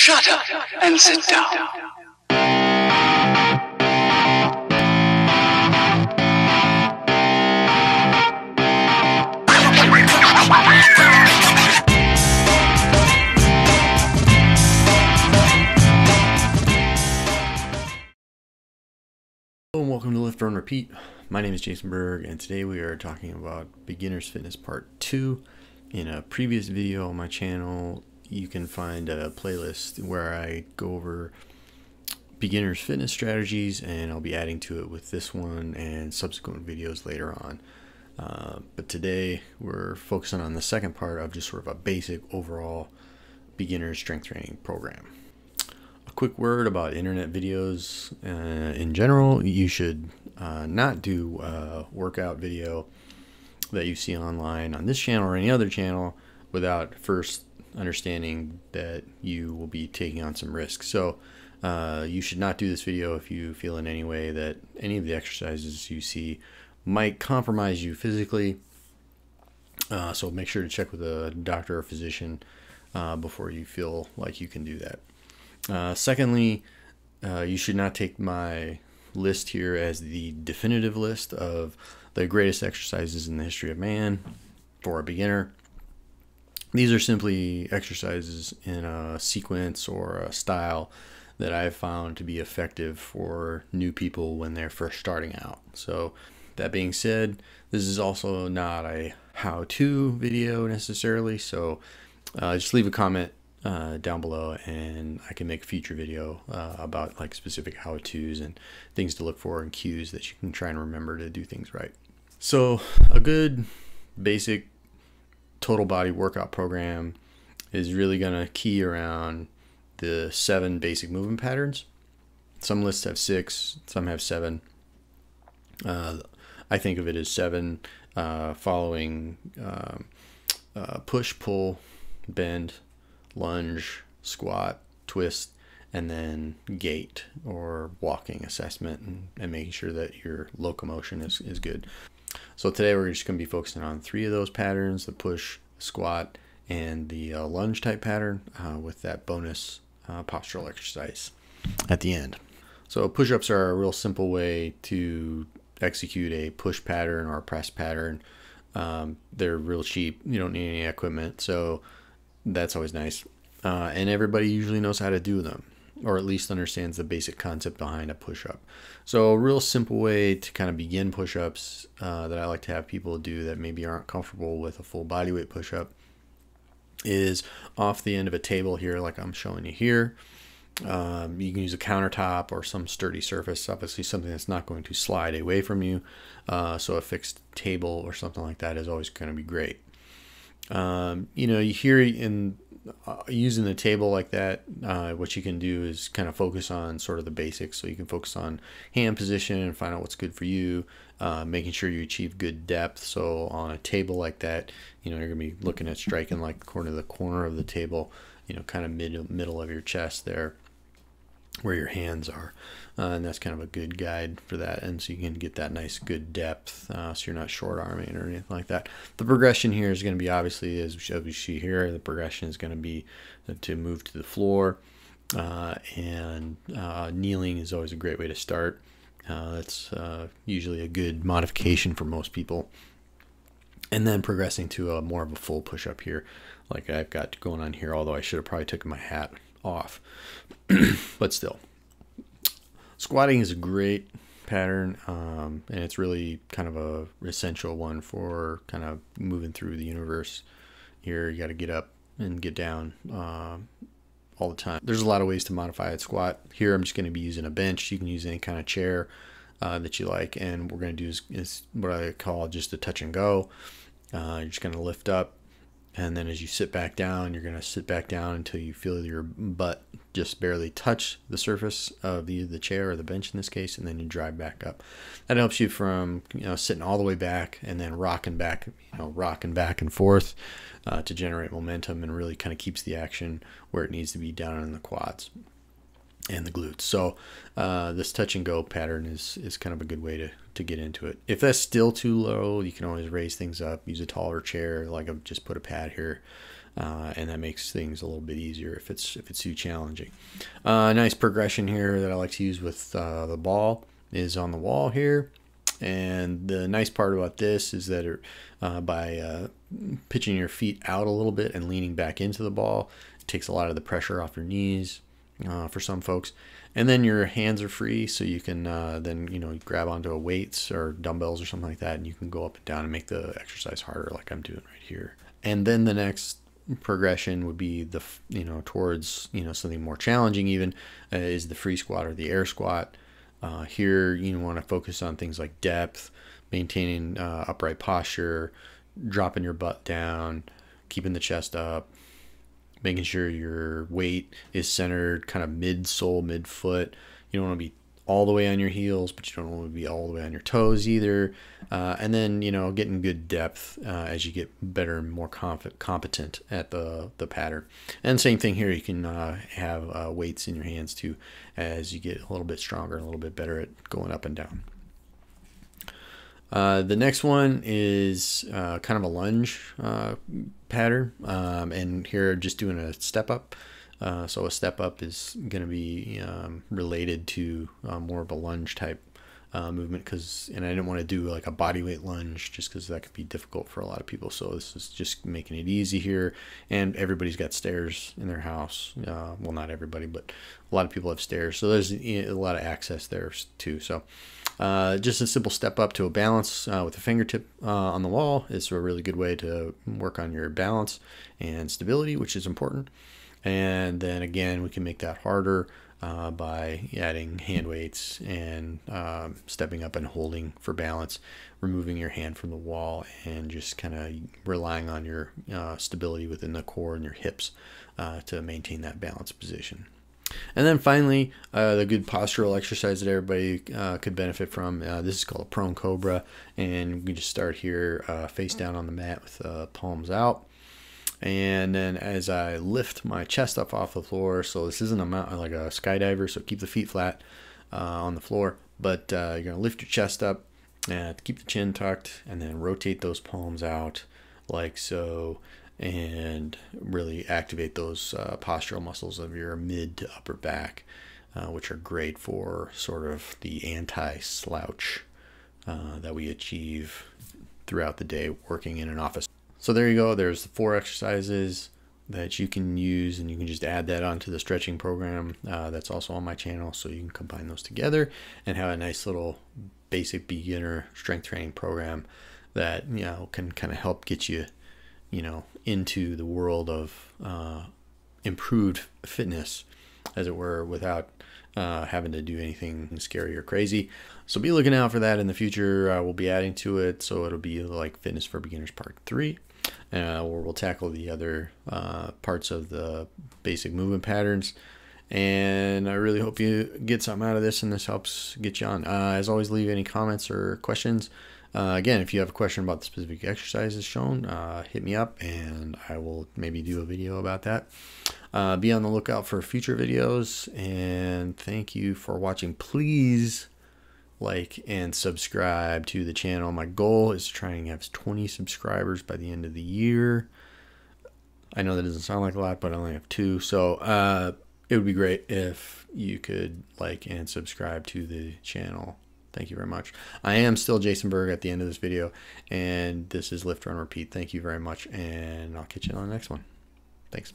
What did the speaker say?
Shut up and sit down. Hello and welcome to Lift Run Repeat. My name is Jason Berg, and today we are talking about Beginner's Fitness Part 2. In a previous video on my channel, you can find a playlist where I go over beginner's fitness strategies, and I'll be adding to it with this one and subsequent videos later on. But today we're focusing on the second part of just sort of a basic overall beginner strength training program. A quick word about internet videos. In general, you should not do a workout video that you see online on this channel or any other channel without first understanding that you will be taking on some risks. So you should not do this video if you feel in any way that any of the exercises you see might compromise you physically. So make sure to check with a doctor or physician before you feel like you can do that. Secondly, you should not take my list here as the definitive list of the greatest exercises in the history of man for a beginner. These are simply exercises in a sequence or a style that I've found to be effective for new people when they're first starting out. So that being said, this is also not a how-to video necessarily, so just leave a comment down below and I can make a future video about like specific how-tos and things to look for and cues that you can try and remember to do things right. So a good basic total body workout program is really going to key around the 7 basic movement patterns. Some lists have 6, some have 7. I think of it as 7, following push, pull, bend, lunge, squat, twist, and then gait or walking assessment, and making sure that your locomotion is good. So today we're just going to be focusing on 3 of those patterns: the push, squat, and the lunge type pattern, with that bonus postural exercise at the end. So push-ups are a real simple way to execute a push pattern or a press pattern. They're real cheap. You don't need any equipment, so that's always nice. And everybody usually knows how to do them, or at least understands the basic concept behind a push-up. So a real simple way to kind of begin push-ups that I like to have people do that maybe aren't comfortable with a full body weight push-up is off the end of a table here, like I'm showing you here. You can use a countertop or some sturdy surface, obviously something that's not going to slide away from you. So a fixed table or something like that is always going to be great. You know, you hear in using the table like that, what you can do is kind of focus on sort of the basics. So you can focus on hand position and find out what's good for you, making sure you achieve good depth. So on a table like that, you know, you're gonna be looking at striking like the corner of the table, you know, kind of middle of your chest there, where your hands are, and that's kind of a good guide for that, and so you can get that nice good depth, so you're not short arming or anything like that. The progression here is going to be, obviously, as we see here, the progression is going to be to move to the floor, and kneeling is always a great way to start. That's usually a good modification for most people, and then progressing to more of a full push-up here, like I've got going on here, although I should have probably taken my hat off. But still, squatting is a great pattern, and it's really kind of a essential one for kind of moving through the universe. Here you got to get up and get down all the time. There's a lot of ways to modify a squat. Here I'm just going to be using a bench. You can use any kind of chair that you like, and what we're going to do is what I call just a touch and go. You're just going to lift up, and then as you sit back down, you're going to sit back down until you feel your butt just barely touch the surface of either the chair or the bench in this case, and then you drive back up. That helps you from, you know, sitting all the way back and then rocking back, you know, rocking back and forth to generate momentum, and really kind of keeps the action where it needs to be, down in the quads and the glutes. So this touch and go pattern is kind of a good way to get into it. If that's still too low, you can always raise things up, use a taller chair, like I've just put a pad here, and that makes things a little bit easier if it's too challenging. A nice progression here that I like to use with the ball is on the wall here. And the nice part about this is that by pitching your feet out a little bit and leaning back into the ball, it takes a lot of the pressure off your knees for some folks. And then your hands are free, so you can then, you know, grab onto weights or dumbbells or something like that, and you can go up and down and make the exercise harder, like I'm doing right here. And then the next progression would be the, you know, towards, you know, something more challenging even, is the free squat or the air squat. Here you want to focus on things like depth, maintaining upright posture, dropping your butt down, keeping the chest up, making sure your weight is centered kind of mid-sole, mid-foot. You don't want to be all the way on your heels, but you don't want to be all the way on your toes either. And then, you know, getting good depth as you get better and more competent at the pattern. And same thing here, you can have weights in your hands too as you get a little bit stronger and a little bit better at going up and down. The next one is kind of a lunge pattern, and here just doing a step up. So a step up is going to be related to more of a lunge type movement, and I didn't want to do like a body weight lunge just because that could be difficult for a lot of people. So this is just making it easy here, and everybody's got stairs in their house. Well, not everybody, but a lot of people have stairs, so there's a lot of access there too. So just a simple step up to a balance with a fingertip on the wall is a really good way to work on your balance and stability, which is important. And then again, we can make that harder by adding hand weights and stepping up and holding for balance, removing your hand from the wall, and just kind of relying on your stability within the core and your hips to maintain that balanced position. And then finally, the good postural exercise that everybody could benefit from. This is called a prone cobra, and we just start here face down on the mat with palms out. And then as I lift my chest up off the floor, so this isn't a mountain like a skydiver, so keep the feet flat on the floor, but you're going to lift your chest up and keep the chin tucked, and then rotate those palms out like so, and really activate those postural muscles of your mid to upper back, which are great for sort of the anti-slouch that we achieve throughout the day working in an office. So there you go. There's the 4 exercises that you can use, and you can just add that onto the stretching program that's also on my channel, so you can combine those together and have a nice little basic beginner strength training program that, you know, can kind of help get you, you know, into the world of improved fitness, as it were, without having to do anything scary or crazy. So be looking out for that in the future. We'll be adding to it, so it'll be like Fitness for Beginners Part 3. Where we'll tackle the other parts of the basic movement patterns. And I really hope you get something out of this, and this helps get you on. As always, leave any comments or questions. Again, if you have a question about the specific exercises shown, hit me up, and I will maybe do a video about that. Be on the lookout for future videos, and thank you for watching. Please like and subscribe to the channel. My goal is to try and have 20 subscribers by the end of the year. I know that doesn't sound like a lot, but I only have 2, so it would be great if you could like and subscribe to the channel. Thank you very much. I am still Jason Berg at the end of this video, and this is Lift Run Repeat. Thank you very much, and I'll catch you on the next one. Thanks.